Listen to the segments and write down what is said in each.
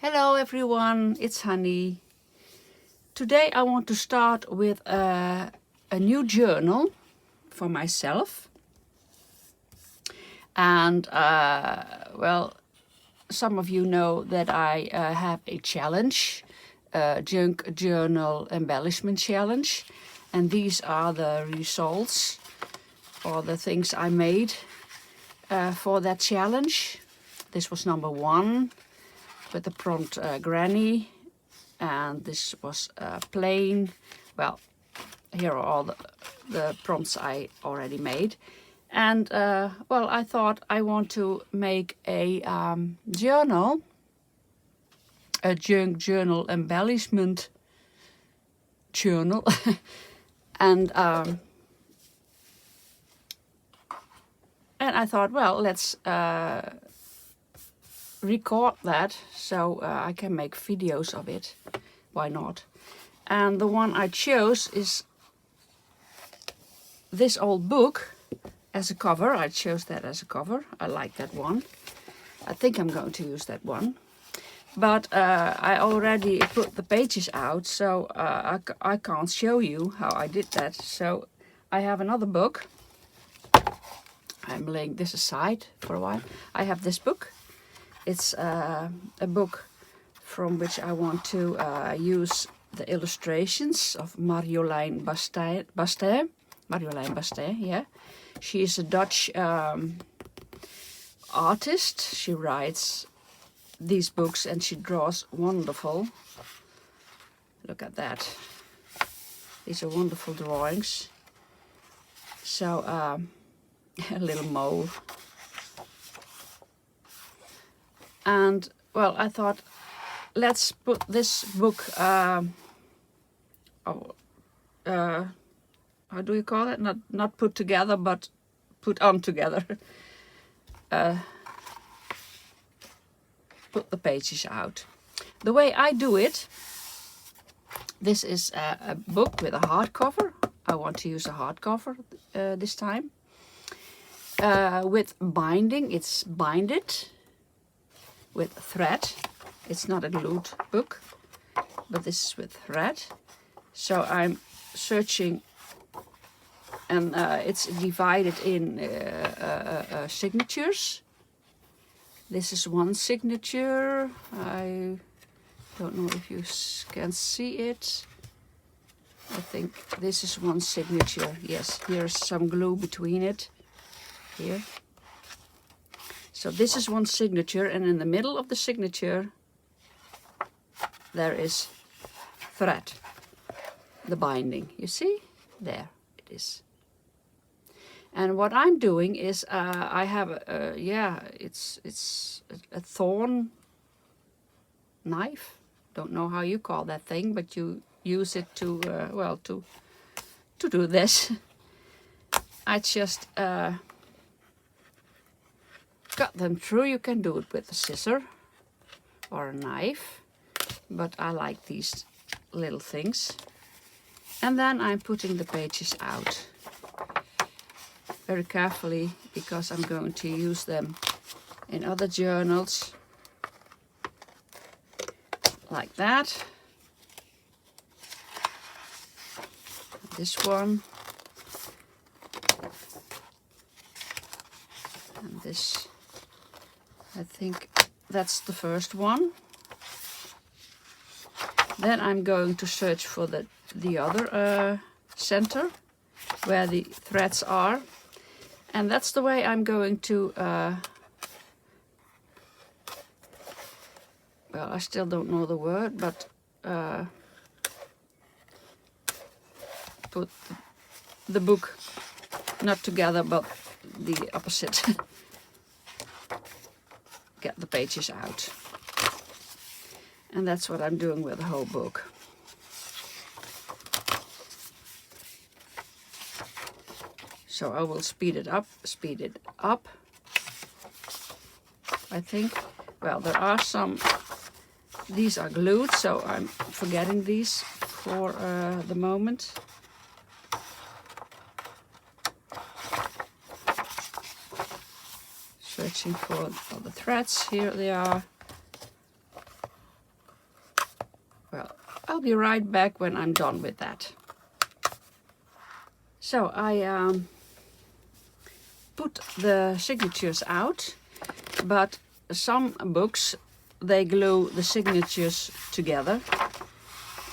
Hello everyone, it's Hanny. Today I want to start with a new journal for myself. And well, some of you know that I have a challenge, Junk Journal Embellishment Challenge. And these are the results or the things I made for that challenge. This was number 1. With the prompt granny, and this was plain. Well, here are all the prompts I already made. And well, I thought I want to make a journal, a junk journal embellishment journal. and I thought, well, let's record that so I can make videos of it. Why not? And the one I chose is this old book as a cover. I chose that as a cover. I like that one. I think I'm going to use that one. But I already put the pages out, so I can't show you how I did that. So I have another book. I'm laying this aside for a while. I have this book. It's a book from which I want to use the illustrations of Marjolein Bastet. Marjolein Bastet, yeah. She is a Dutch artist. She writes these books and she draws wonderful. Look at that. These are wonderful drawings. So, a little mole. And well, I thought, let's put this book, how do you call it? Not put together, but put on together. Put the pages out. The way I do it, this is a book with a hardcover. I want to use a hardcover this time. With binding, it's binded with thread. It's not a glued book, but this is with thread. So I'm searching, and it's divided in signatures. This is one signature. I don't know if you can see it. I think this is one signature. Yes, here's some glue between it. Here. So this is one signature, and in the middle of the signature there is thread, the binding. You see? There it is. And what I'm doing is I have it's a thorn knife. Don't know how you call that thing, but you use it to well, to do this. I just cut them through. You can do it with a scissor or a knife, but I like these little things. And then I'm putting the pages out very carefully, because I'm going to use them in other journals, like that. This one, and this. I think that's the first one. Then I'm going to search for the other center where the threads are. And that's the way I'm going to, well, I still don't know the word, but put the book not together, but the opposite. Get the pages out. And that's what I'm doing with the whole book. So I will speed it up, I think. Well, there are some, these are glued, so I'm forgetting these for the moment. Searching for the threads. Here they are. Well, I'll be right back when I'm done with that. So I put the signatures out, but some books, they glue the signatures together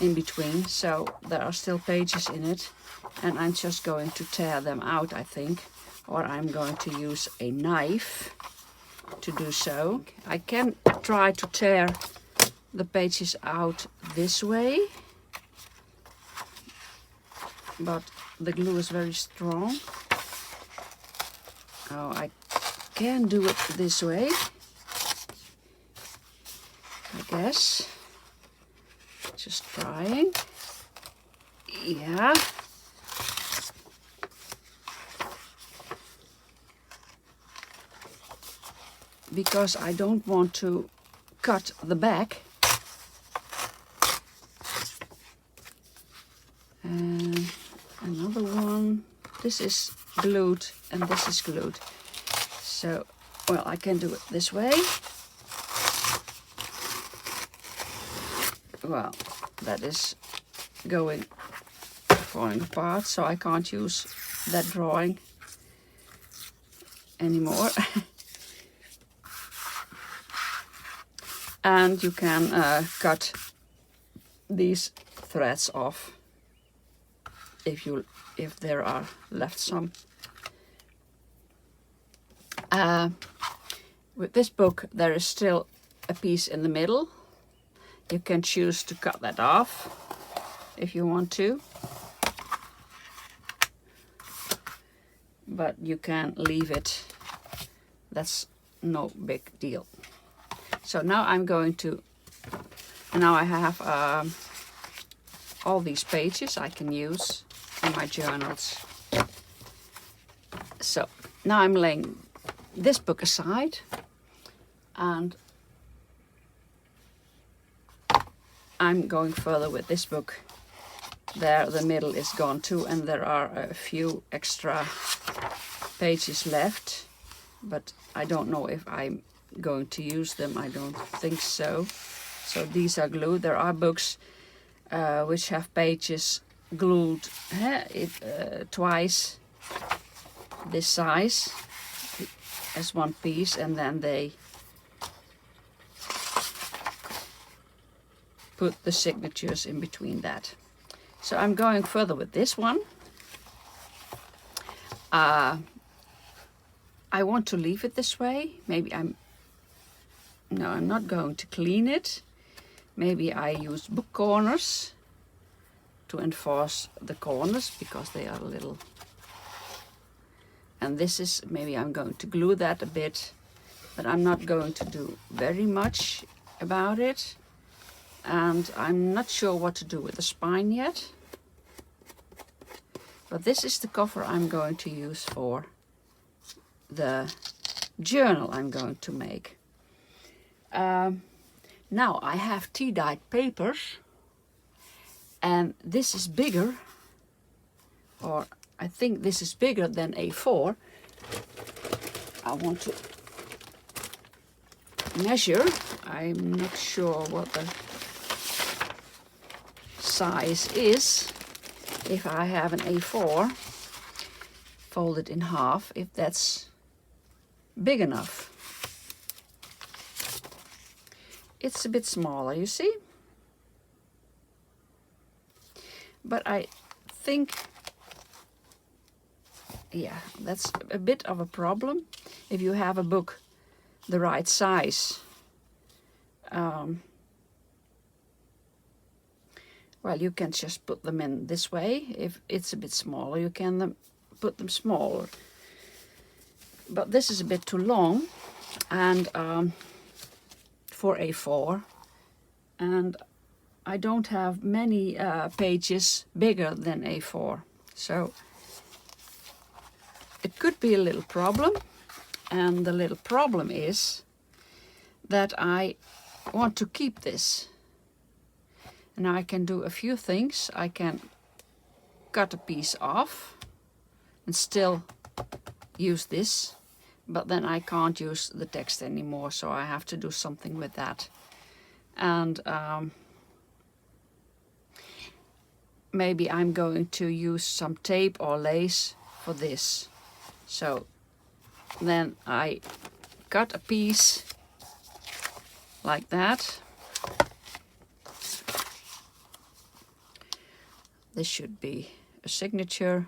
in between, so there are still pages in it, and I'm just going to tear them out, I think, or I'm going to use a knife to do so. I can try to tear the pages out this way, but the glue is very strong. Oh, I can do it this way, I guess. Just trying. Yeah. Because I don't want to cut the back. And another one. This is glued and this is glued. So, well, I can do it this way. Well, that is falling apart, so I can't use that drawing anymore. And you can cut these threads off if there are left some. With this book there is still a piece in the middle. You can choose to cut that off if you want to, but you can leave it. That's no big deal. So now I'm going to, now I have all these pages I can use in my journals. So now I'm laying this book aside, and I'm going further with this book. There the middle is gone too, and there are a few extra pages left, but I don't know if I'm going to use them. I don't think so. So these are glued. There are books which have pages glued twice this size as one piece, and then they put the signatures in between that. So I'm going further with this one. I want to leave it this way. Maybe I'm not going to clean it. Maybe I use book corners to enforce the corners because they are a little. And this is, maybe I'm going to glue that a bit, but I'm not going to do very much about it. And I'm not sure what to do with the spine yet. But this is the cover I'm going to use for the journal I'm going to make. Now I have tea-dyed papers, and this is bigger, or I think this is bigger than A4. I want to measure. I'm not sure what the size is. If I have an A4 folded in half, if that's big enough. It's a bit smaller, you see? But I think, yeah, that's a bit of a problem. If you have a book the right size, well, you can just put them in this way. If it's a bit smaller, you can put them smaller. But this is a bit too long, and for A4, and I don't have many pages bigger than A4, so it could be a little problem. And the little problem is that I want to keep this. And I can do a few things. I can cut a piece off and still use this, but then I can't use the text anymore, so I have to do something with that. And maybe I'm going to use some tape or lace for this. So then I cut a piece like that. This should be a signature.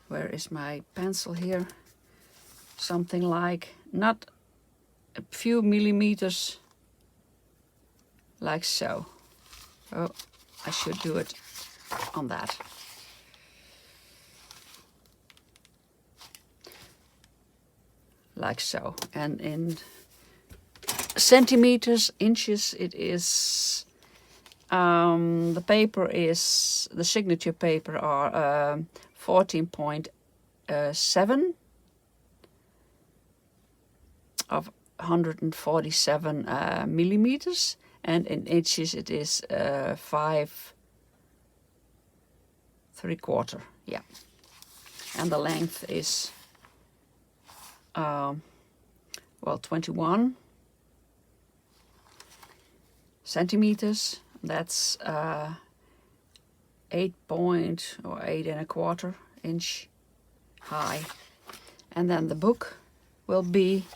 Where is my pencil here? Something like, not a few millimeters, like so. Oh, I should do it on that. Like so. And in centimeters, inches, it is, the paper is, the signature paper are 14.7 of 147 millimeters, and in inches it is 5¾ yeah, and the length is well, 21 centimeters. That's 8.1 inch high, and then the book will be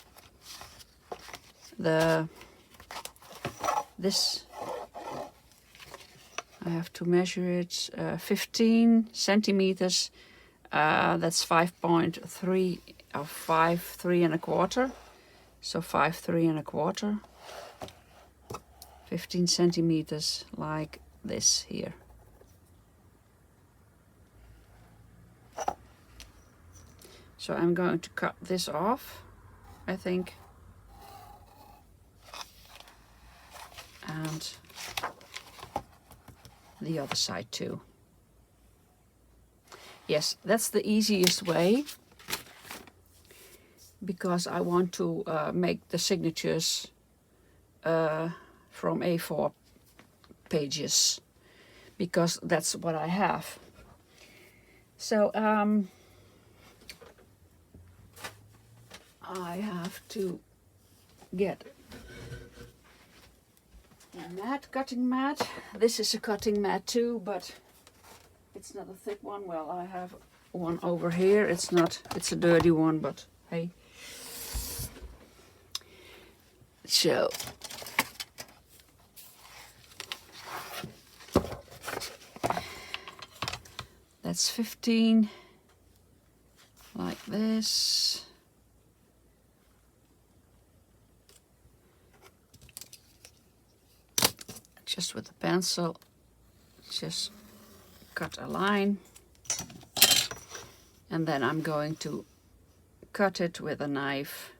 this. I have to measure it, 15 centimeters. That's 5.3 or 5¾ so 5¾ 15 centimeters, like this here. So I'm going to cut this off, I think, and the other side too. Yes, that's the easiest way, because I want to make the signatures from A4 pages, because that's what I have. So I have to get a mat, cutting mat. This is a cutting mat too, but it's not a thick one. Well, I have one over here. It's not, it's a dirty one, but hey. So that's 15, like this. Just with a pencil, just cut a line, and then I'm going to cut it with a knife,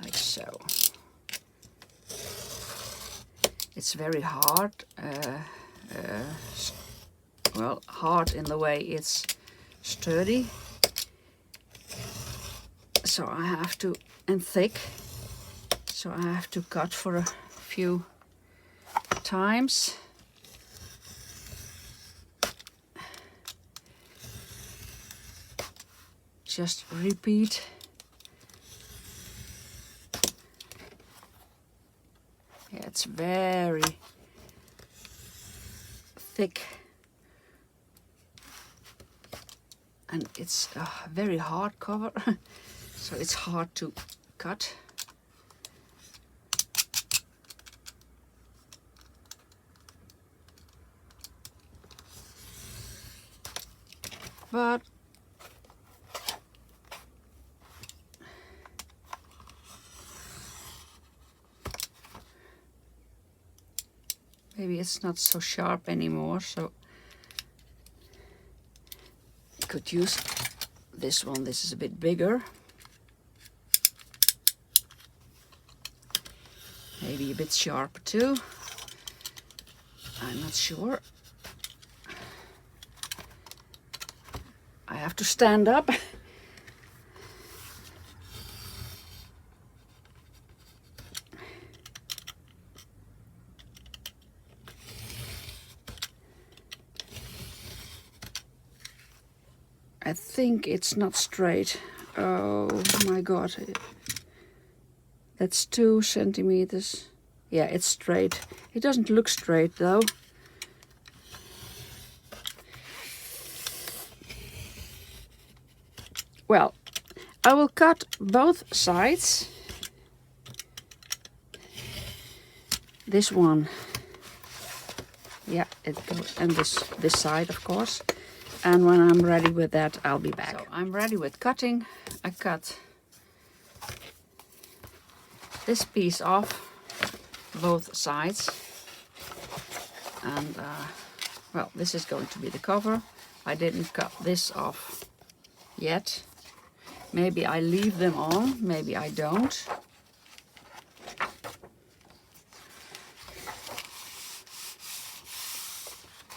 like so. It's very hard, well, hard in the way it's sturdy, so I have to, and thick, so I have to cut for a few times. Just repeat. Yeah, it's very thick, and it's a very hard cover, so it's hard to cut. But maybe it's not so sharp anymore, so I could use this one. This is a bit bigger. Maybe a bit sharper too. I'm not sure. I have to stand up. I think it's not straight. Oh my God. That's 2 centimeters. Yeah, it's straight. It doesn't look straight though. Well, I will cut both sides. This one, yeah, it goes, and this side, of course. And when I'm ready with that, I'll be back. So I'm ready with cutting. I cut this piece off both sides, and well, this is going to be the cover. I didn't cut this off yet. Maybe I leave them on, maybe I don't.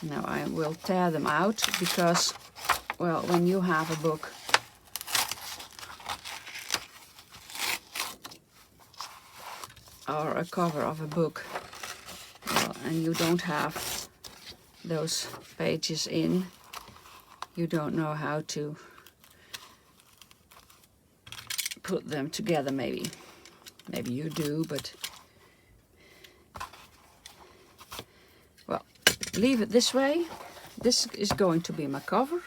Now I will tear them out because, well, when you have a book or a cover of a book, well, and you don't have those pages in, you don't know how to put them together. Maybe you do, but well, leave it this way. This is going to be my cover.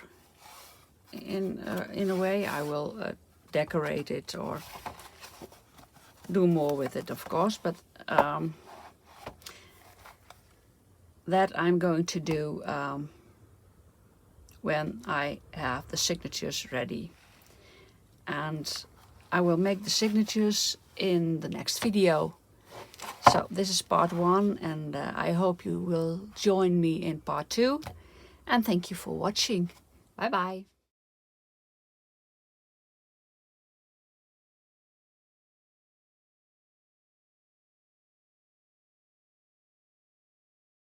In a way, I will decorate it or do more with it, of course, but that I'm going to do when I have the signatures ready. And I will make the signatures in the next video. So this is part 1, and I hope you will join me in part 2. And thank you for watching. Bye bye.